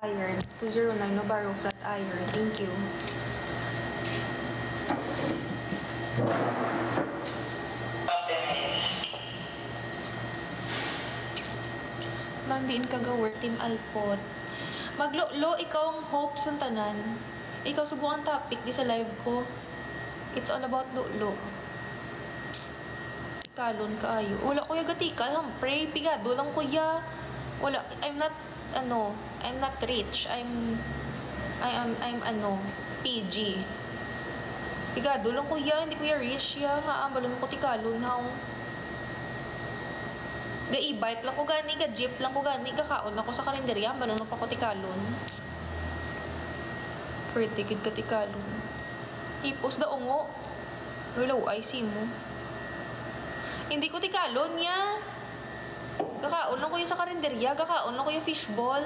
Iron. 209 Nobaro Flat Iron. Thank you. Ma'am, diin ka gawar. Team Alpot. Maglo, ikaw ang hope sa tanan. Ikaw subukan topic di sa live ko. It's all about lo. Kalon kaayo. Wala kuya gatika. Pray, pigado lang kuya. Wala. I'm not rich. I'm PG. Pigado lang kuya. Hindi kuya rich ya. Nga, balon ko tikalon ha. Ga-e-bike lang ko gani, ga-jeep lang ko gani, kakaon lang ko sa kalendarya, balon pa ko tikalon. Pretty kid ka tikalon. Hipos da ungo. Hello, I see mo. Hindi ko tikalon ya. Kakaon lang ko yung sa karinderya. Kakaon lang ko yung fishball.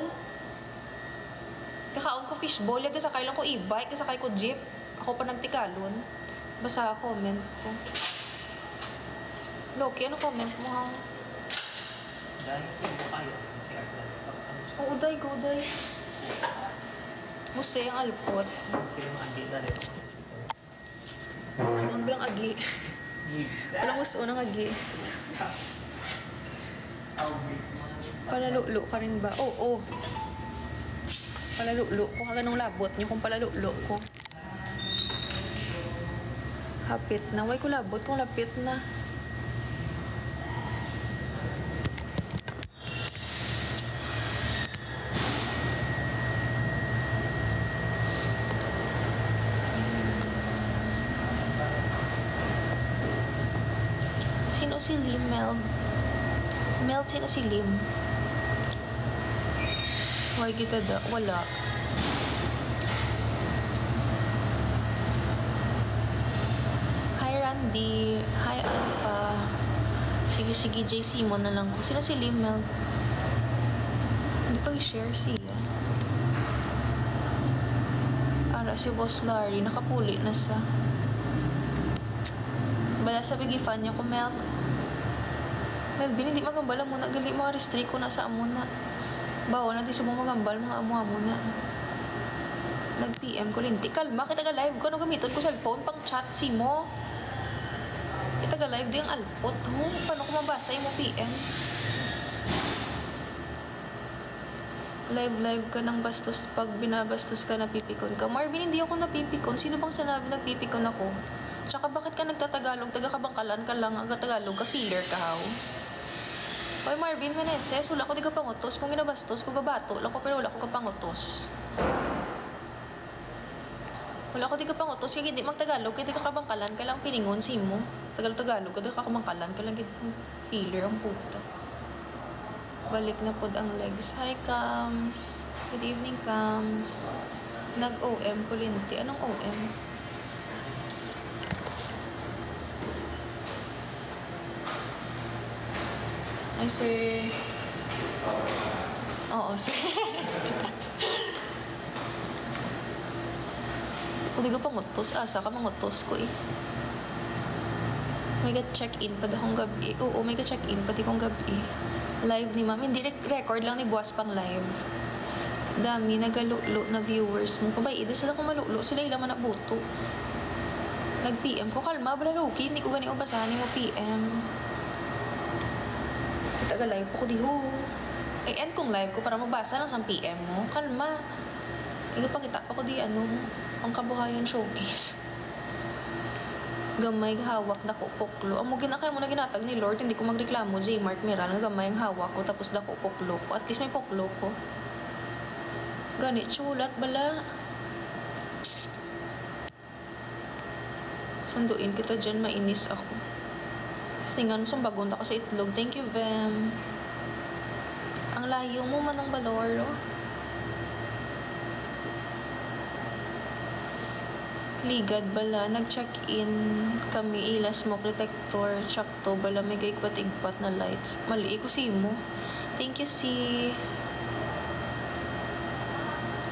Kakaon ko fishball. Yung kasakay lang ko e-bike. Kasakay ko jeep. Ako pa nagtikalon. Basa comment ko. Loki, ano comment mo ha? Dahil hindi mo kaya. Si Arlan. Oo, day, go, day. Musay ang alpot. Kasi yung agi na rin. Gusto bilang agi. Walang gusto ng agi. Palalulo ka rin ba? Oo. Palalulo ko. Ganong labot niyo kung palalulo ko. Hapit na. Way ko labot kung lapit na. Sino si Lim? Mel, sino si Lim? Why kita da? Wala. Hi Randy. Hi Alpha. Sige, J. Simon na lang ko. Sino si Lim, Mel? Hindi pa i-share siya. Ara, si Boss Larry. Nakapuli na sa... Bala sa bigifan niya ko, Mel. Melvin, hindi magambala muna. Gali mga restrict ko na sa amo na. Bawa natin sa mga magambal, mga amo-amo na. Nag-PM ko linti. Kalma, kita ka live ko. Ano gamiton ko cellphone pang chat si mo? Kita ka live di ang alpot. Paano ko mabasa yung mo PM? Live ka ng bastos. Pag binabastos ka, napipikon ka. Marvin, hindi ako napipikon. Sino bang sinabi nagpipikon ako? Tsaka bakit ka nagtatagalog? Taga-kabangkalan ka lang. Tagalog ka, filler ka, how? Hoy Marvin Meneses, wala ko di ka pangutos. Kung ginabastos, kung gabato, wala ko pero wala ko ka pangutos. Wala ko di ka pangutos. Kaya hindi mag-Tagalog, kaya di ka kabangkalan ka lang piningon si mo. Tagalog, kaya di ka kabangkalan ka lang filler ang puta. Balik na pod ang legs. Hi Cams. Good evening Cams. Nag-OM ko linti. Anong OM? Ay, sir. Oo, sir. Kung di ka pangutos, asa ka mangutos ko eh. May check-in pa akong gabi. Oo, may check-in pati kong gabi. Live ni ma'am. Hindi record lang ni Buwas pang live. Dami, nagalulo na viewers mo. Kabay, ida sila kung malulo. Sila ilang man nabuto. Nag-PM ko. Kalma, bala Loki. Hindi ko gani basahan mo PM. Taga-live ko di ho. End kong live ko para mabasa lang sa PM mo. Kalma. Igapakita pa ko di ang kabuhayan showcase. Gamay hawak na ko poklo. Amo ginakay mo na ginatag ni Lord, hindi ko magreklamo. J. Mark Miral, gamay ang hawak ko tapos dako poklo ko. At least may poklo ko. Ganit sulat bala. Sunduin kita dyan, mainis ako. Tingan mo sa bagonda ka sa itlog. Thank you, Vem. Ang layo mo manang baloro. Ligad bala. Nag-check-in kami. Ilas mo, protector. Tsakto bala. May gaigpat-igpat na lights. Mali ko si mo. Thank you, si.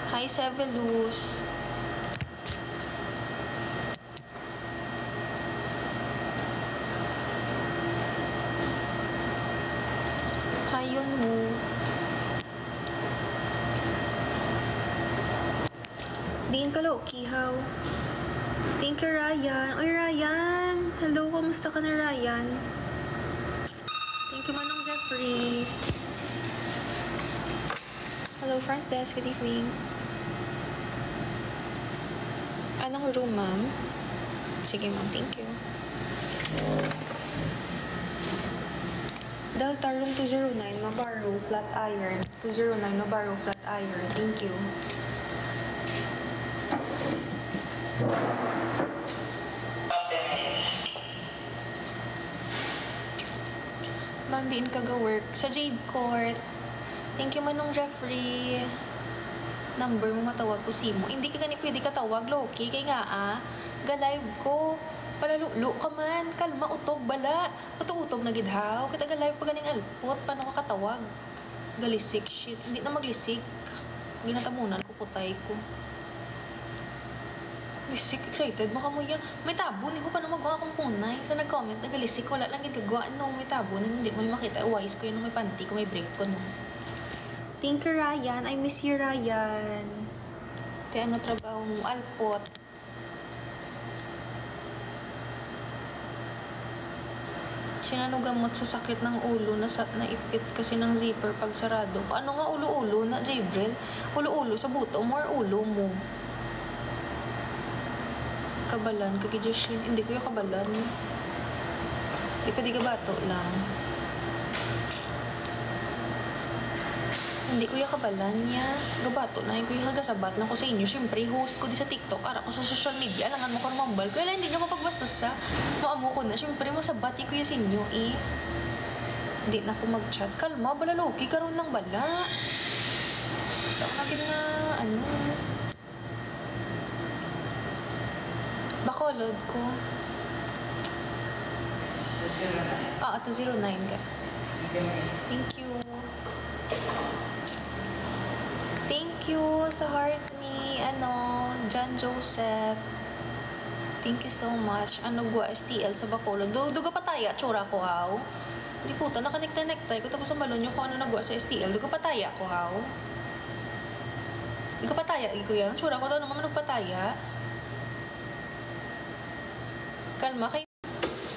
Hi, Sevelus. Hayon mo. Diin ka low-key, how? Thank you, Ryan. Oy, Ryan! Hello, kamusta ka na, Ryan? Thank you, Manong Jeffrey. Hello, front desk. Good evening. Anong room, ma'am? Sige, ma'am. Thank you. Delta room 209, Mabaro, flat iron. 209, Mabaro, flat iron. Thank you. Ma'am, diin ka ga-work sa Jade Court. Thank you, Manong Jeffrey. Number mo matawag ko si mo. Hindi ka gani pwede ka tawag, Loki. Kaya nga ga-live ko. Palalulo ka man. Kalma, utog, bala. Utog-utog na gidhaw. Kita ga-live pa ganing alpot. Paano ka katawag? Galisik, shit. Hindi na maglisik. Ginatamunan ko, putay ko. Lisik, excited. Baka mo yan. May tabo. Hindi ko pa na magawa akong punay. Sa nag-comment, nagalisik. Wala lang gagawaan nung may tabo. Hindi mo yung makita. Wise ko yun nung may panty ko. May break ko nung. Thank you, Ryan. I miss you, Ryan. Te, ano trabaho mo? Alpot. Sinanugamot sa sakit ng ulo na naipit kasi ng zipper pag sarado. Ano nga ulo-ulo na, Jabril? Ulo-ulo sa buto mo or ulo mo? Kabalan, kagidyasin. Hindi ko yung kabalan. Hindi pa di gabato lang. Hindi ko yung kabalan niya. Gabato na. Yung ko yung hagasabat lang ko sa inyo. Siyempre, host ko di sa TikTok. Ara ko sa social media. Alangan mo ko rumambal. Kaya hindi niyo mapagbastos sa maamo ko na. Siyempre, masabati ko yung sa inyo eh. Hindi na ako mag-chat. Kalma, bala Loki. Karoon ng bala. Ito natin na, ano. Bacolod ko. 209. Ito 09 ka. Thank you. Thank you sa heart ni, John Joseph. Thank you so much. Gwa STL sa Bacolod. Duga pataya, tsura ko, haw. Hindi puta, nakanikta-nektay ko. Tapos ang balon yung kung ano nagwa sa STL. Duga pataya ko, haw. Duga pataya, kuya. Tsura ko daw naman nagpataya. Kalma kay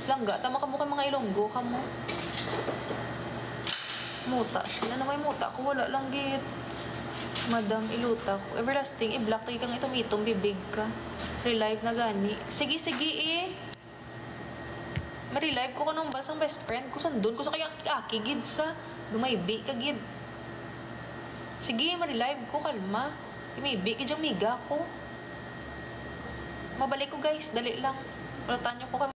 langga, tama ka mo kay mga Ilonggo ka mo. Muta. Ano may muta ko? Wala lang git. Madam, iluta ko. Everlasting, i-block tayo kang itong bibig ka. Relive na gani. Sige, eh. Ma-relive ko kanong basang best friend ko. Sandun ko sa kaya aki, gid sa. Lumaybi ka, gid. Sige, ma-relive ko, kalma. Lumaybi, gid yung miga ko. Mabalik ko, guys. Dali lang. Ulatan nyo ko kay